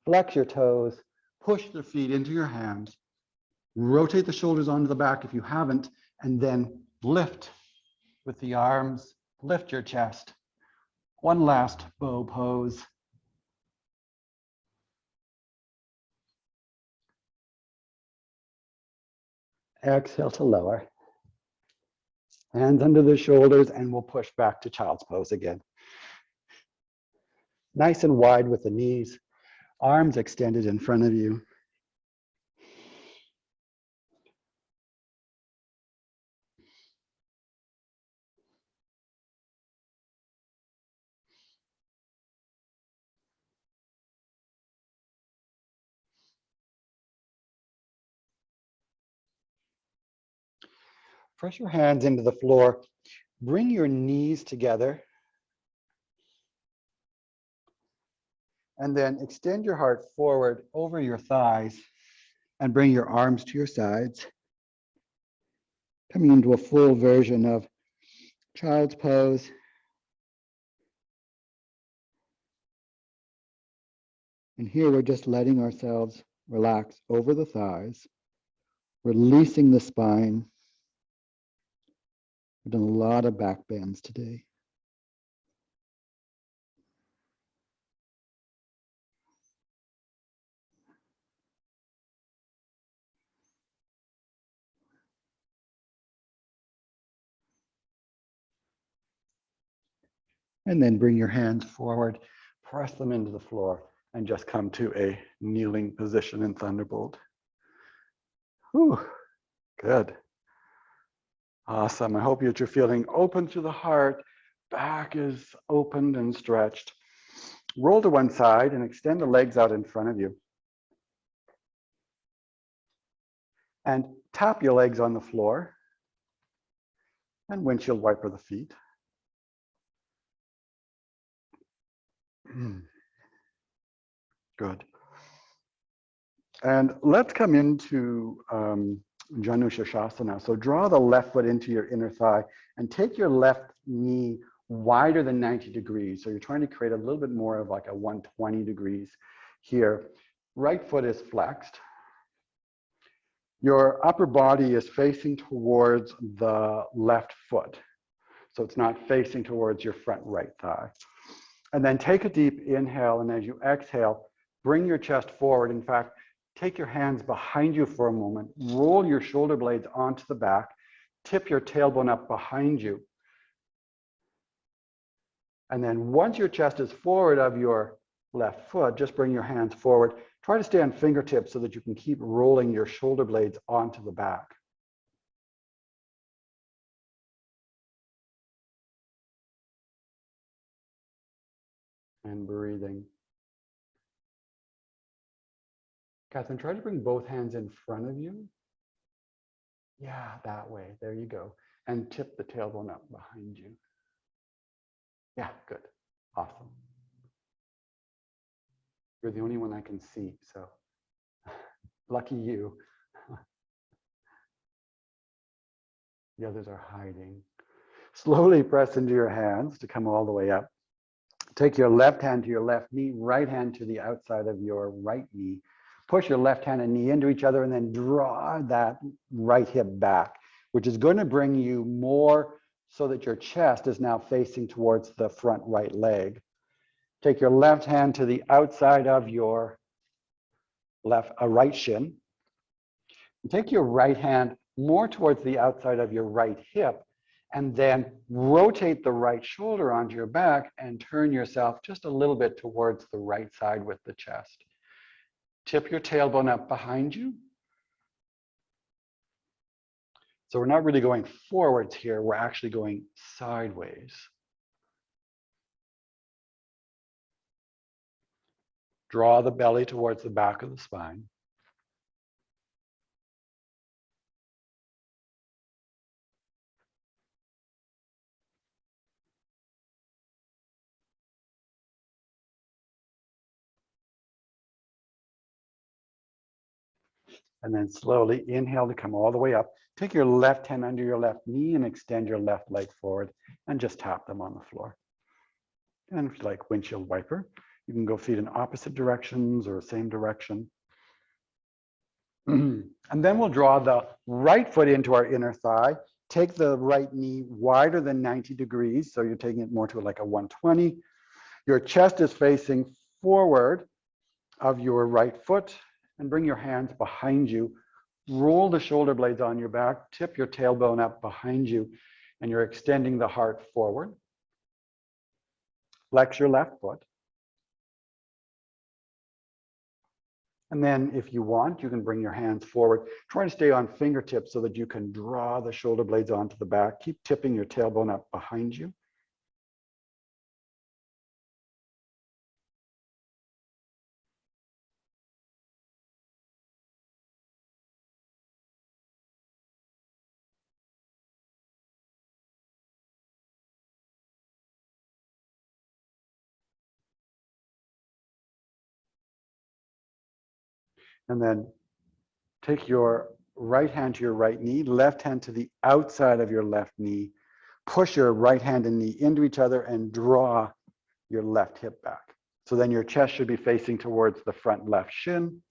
Flex your toes, push the feet into your hands. Rotate the shoulders onto the back if you haven't, and then lift with the arms, lift your chest. One last bow pose. Exhale to lower. Hands under the shoulders, and we'll push back to child's pose again. Nice and wide with the knees, arms extended in front of you. Press your hands into the floor. Bring your knees together. And then extend your heart forward over your thighs and bring your arms to your sides. Coming into a full version of child's pose. And here we're just letting ourselves relax over the thighs, releasing the spine. We've done a lot of back bends today. And then bring your hands forward, press them into the floor, and just come to a kneeling position in Thunderbolt. Whew, good. Awesome. I hope that you're feeling open to the heart. Back is opened and stretched. Roll to one side and extend the legs out in front of you. And tap your legs on the floor. And windshield wiper the feet. Good. And let's come into Dhanurasana. So draw the left foot into your inner thigh and take your left knee wider than 90 degrees. So you're trying to create a little bit more of like a 120 degrees here. Right foot is flexed. Your upper body is facing towards the left foot. So it's not facing towards your front right thigh. And then take a deep inhale, and as you exhale, bring your chest forward. In fact, take your hands behind you for a moment, roll your shoulder blades onto the back, tip your tailbone up behind you. And then once your chest is forward of your left foot, just bring your hands forward. Try to stay on fingertips so that you can keep rolling your shoulder blades onto the back. And breathing. Catherine, try to bring both hands in front of you. Yeah, that way. There you go. And tip the tailbone up behind you. Yeah, good. Awesome. You're the only one I can see, so lucky you. The others are hiding. Slowly press into your hands to come all the way up. Take your left hand to your left knee, right hand to the outside of your right knee. Push your left hand and knee into each other and then draw that right hip back, which is going to bring you more so that your chest is now facing towards the front right leg. Take your left hand to the outside of your right shin. And take your right hand more towards the outside of your right hip, and then rotate the right shoulder onto your back and turn yourself just a little bit towards the right side with the chest. Tip your tailbone up behind you. So we're not really going forwards here, we're actually going sideways. Draw the belly towards the back of the spine. And then slowly inhale to come all the way up. Take your left hand under your left knee and extend your left leg forward and just tap them on the floor. And if you like windshield wiper, you can go feet in opposite directions or same direction. And then we'll draw the right foot into our inner thigh. Take the right knee wider than 90 degrees. So you're taking it more to like a 120. Your chest is facing forward of your right foot, and bring your hands behind you. Roll the shoulder blades on your back, tip your tailbone up behind you, and you're extending the heart forward. Flex your left foot. And then if you want, you can bring your hands forward. Try to stay on fingertips so that you can draw the shoulder blades onto the back. Keep tipping your tailbone up behind you. And then take your right hand to your right knee, left hand to the outside of your left knee. Push your right hand and knee into each other and draw your left hip back. So then your chest should be facing towards the front left shin.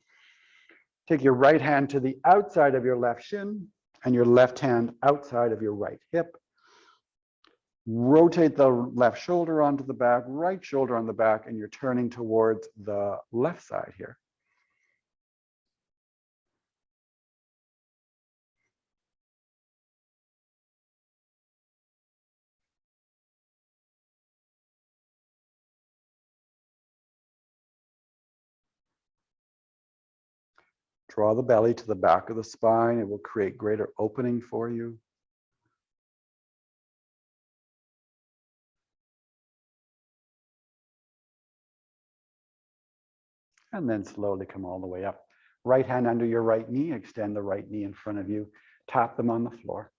Take your right hand to the outside of your left shin and your left hand outside of your right hip. Rotate the left shoulder onto the back, right shoulder on the back, and you're turning towards the left side here. Draw the belly to the back of the spine. It will create greater opening for you. And then slowly come all the way up. Right hand under your right knee, extend the right knee in front of you, tap them on the floor.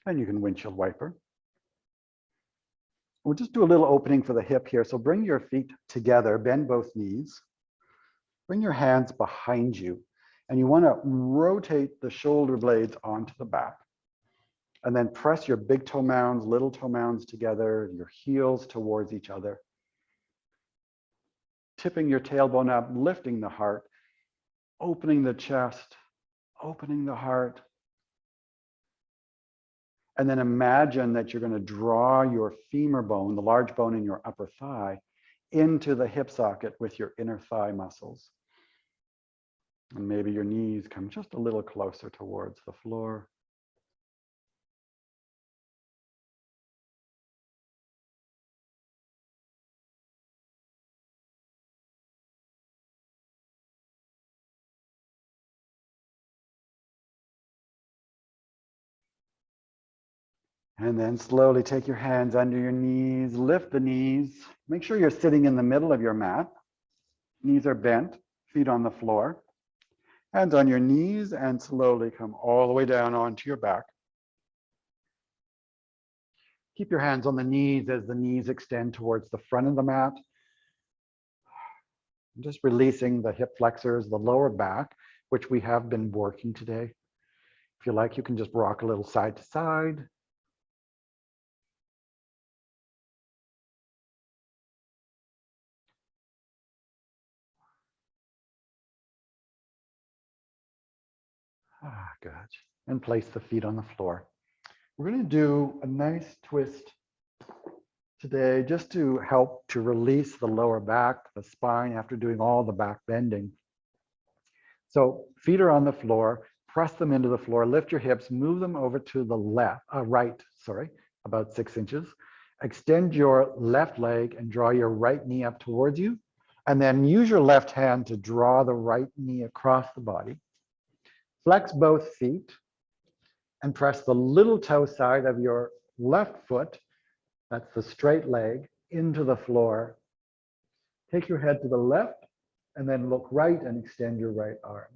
And you can windshield wiper. We'll just do a little opening for the hip here. So bring your feet together, bend both knees. Bring your hands behind you. And you want to rotate the shoulder blades onto the back. And then press your big toe mounds, little toe mounds together, your heels towards each other. Tipping your tailbone up, lifting the heart, opening the chest, opening the heart. And then imagine that you're going to draw your femur bone, the large bone in your upper thigh, into the hip socket with your inner thigh muscles. And maybe your knees come just a little closer towards the floor. And then slowly take your hands under your knees, lift the knees. Make sure you're sitting in the middle of your mat. Knees are bent, feet on the floor. Hands on your knees and slowly come all the way down onto your back. Keep your hands on the knees as the knees extend towards the front of the mat. Just releasing the hip flexors, the lower back, which we have been working today. If you like, you can just rock a little side to side. Good. And place the feet on the floor. We're going to do a nice twist today just to help to release the lower back, the spine after doing all the back bending. So feet are on the floor, press them into the floor, lift your hips, move them over to the right, about 6 inches. Extend your left leg and draw your right knee up towards you. And then use your left hand to draw the right knee across the body. Flex both feet and press the little toe side of your left foot, that's the straight leg, into the floor. Take your head to the left and then look right and extend your right arm.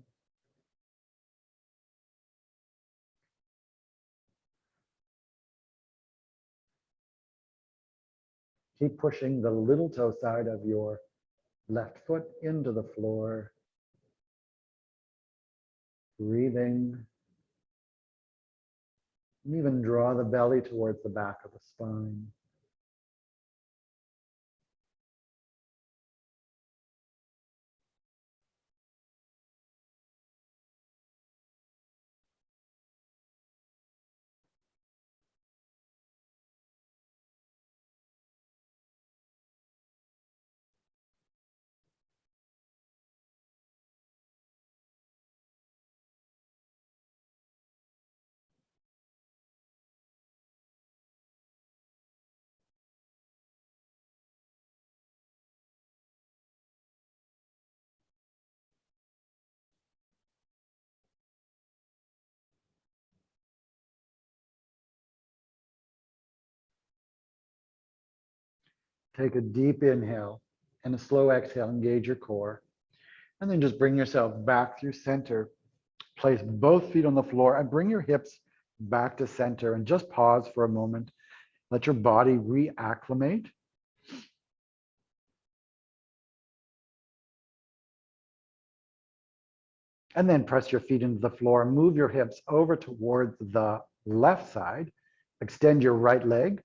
Keep pushing the little toe side of your left foot into the floor. Breathing. And even draw the belly towards the back of the spine. Take a deep inhale and a slow exhale. Engage your core. And then just bring yourself back through center. Place both feet on the floor and bring your hips back to center and just pause for a moment. Let your body reacclimate. And then press your feet into the floor. Move your hips over towards the left side. Extend your right leg.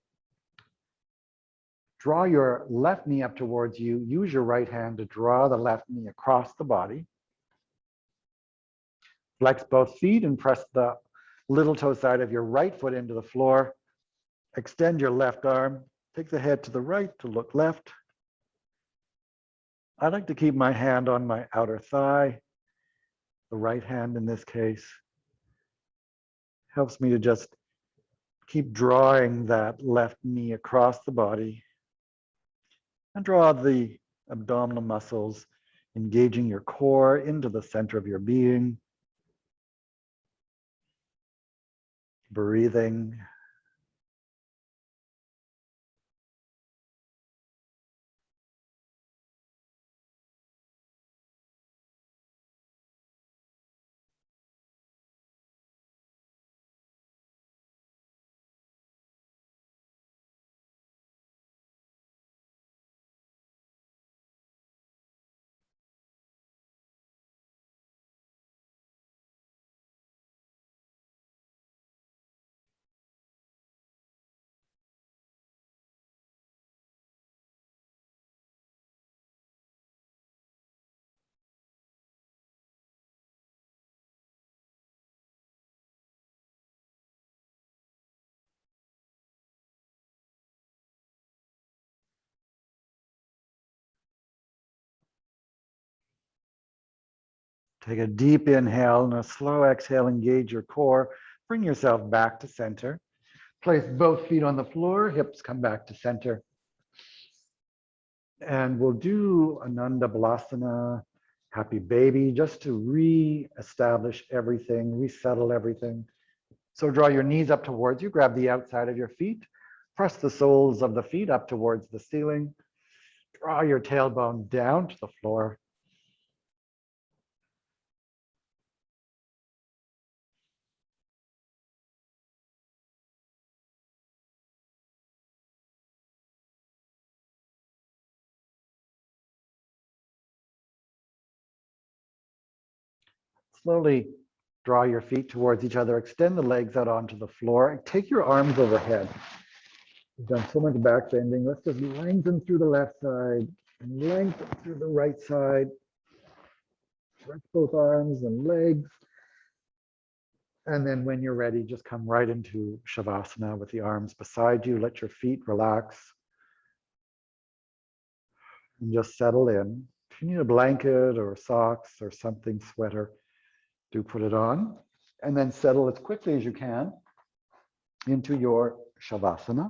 Draw your left knee up towards you. Use your right hand to draw the left knee across the body. Flex both feet and press the little toe side of your right foot into the floor. Extend your left arm. Take the head to the right to look left. I like to keep my hand on my outer thigh. The right hand in this case helps me to just keep drawing that left knee across the body and draw the abdominal muscles, engaging your core into the center of your being. Breathing. Take a deep inhale and a slow exhale. Engage your core. Bring yourself back to center. Place both feet on the floor. Hips come back to center. And we'll do Ananda Balasana, happy baby, just to re-establish everything, resettle everything. So draw your knees up towards you. Grab the outside of your feet. Press the soles of the feet up towards the ceiling. Draw your tailbone down to the floor. Slowly draw your feet towards each other. Extend the legs out onto the floor. Take your arms overhead. You've done so much back bending. Let's just lengthen through the left side and lengthen through the right side. Stretch both arms and legs. And then when you're ready, just come right into Shavasana with the arms beside you. Let your feet relax. And just settle in. If you need a blanket or socks or something, sweater, do put it on. And then settle as quickly as you can into your Shavasana.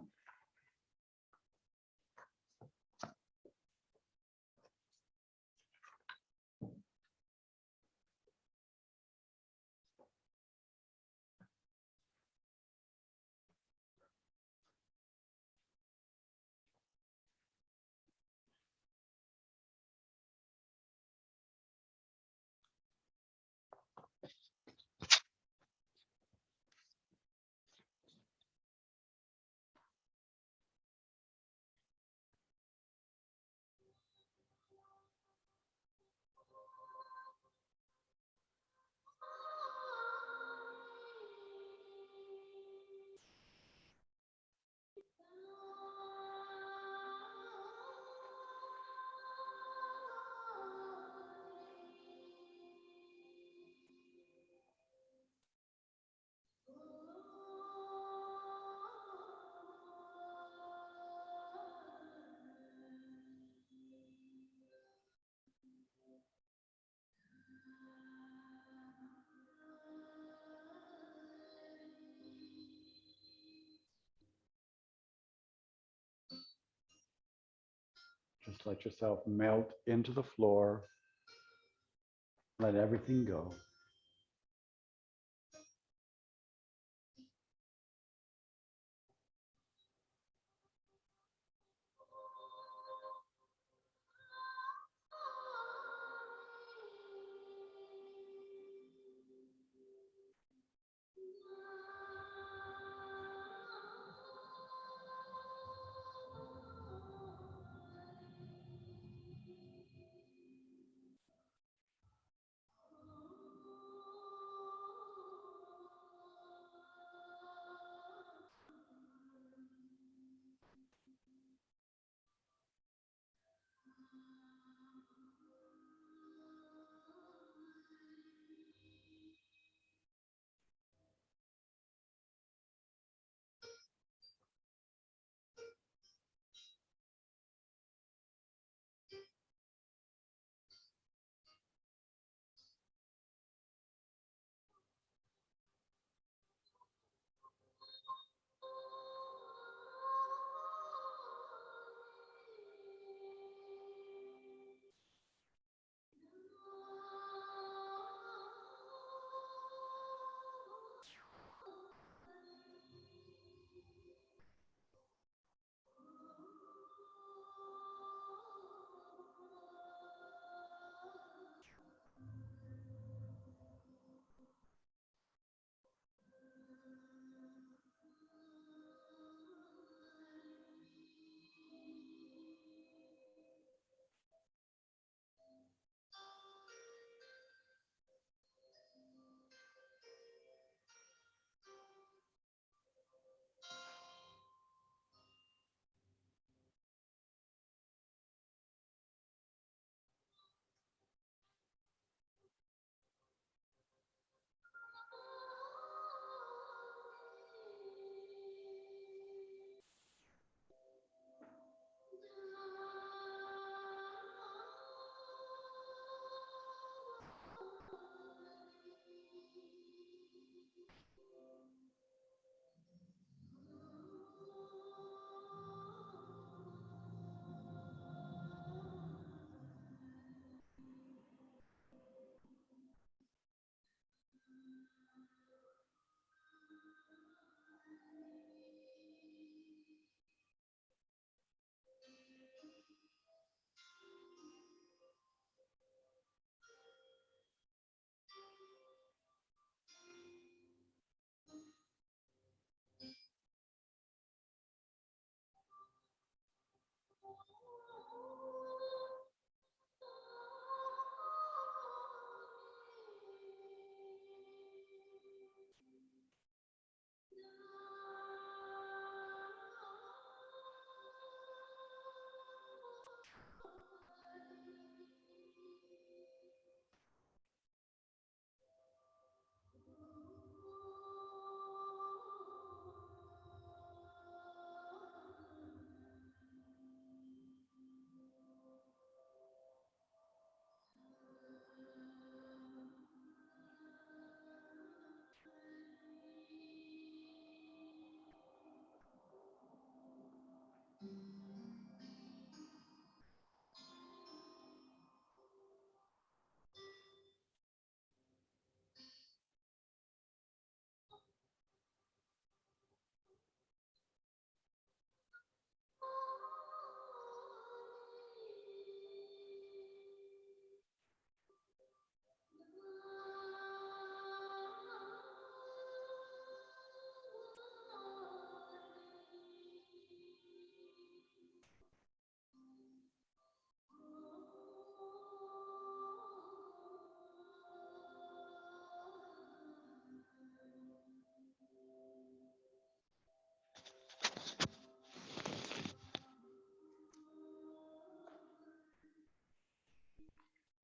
Just let yourself melt into the floor. Let everything go.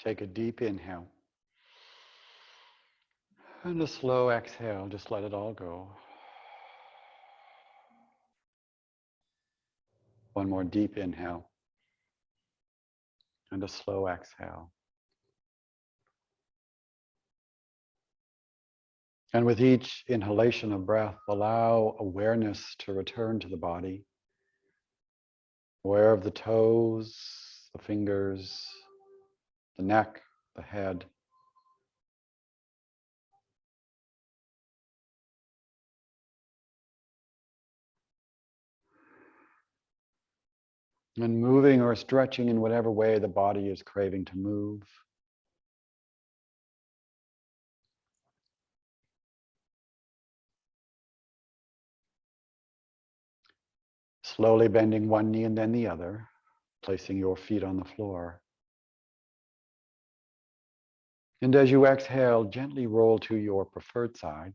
Take a deep inhale. And a slow exhale, just let it all go. One more deep inhale. And a slow exhale. And with each inhalation of breath, allow awareness to return to the body. Aware of the toes, the fingers, the neck, the head. And moving or stretching in whatever way the body is craving to move. Slowly bending one knee and then the other, placing your feet on the floor. And as you exhale, gently roll to your preferred side.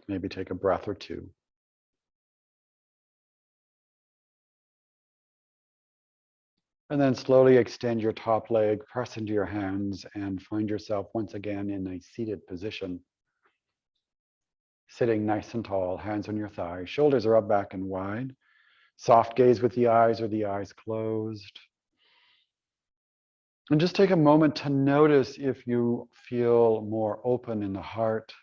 Maybe take a breath or two. And then slowly extend your top leg, press into your hands, and find yourself once again in a seated position. Sitting nice and tall, hands on your thighs, shoulders are up, back, and wide. Soft gaze with the eyes or the eyes closed. And just take a moment to notice if you feel more open in the heart.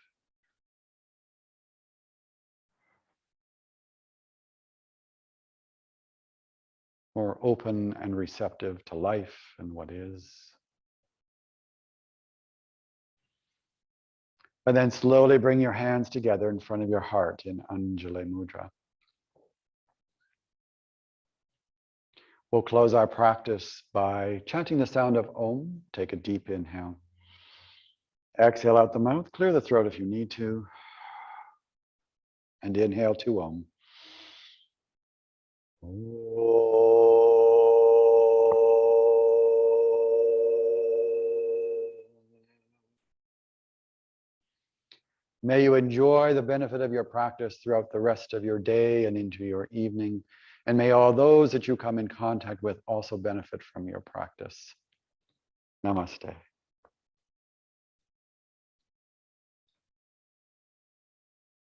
More open and receptive to life and what is. And then slowly bring your hands together in front of your heart in Anjali Mudra. We'll close our practice by chanting the sound of Om. Take a deep inhale. Exhale out the mouth. Clear the throat if you need to. And inhale to Om. May you enjoy the benefit of your practice throughout the rest of your day and into your evening. And may all those that you come in contact with also benefit from your practice. Namaste.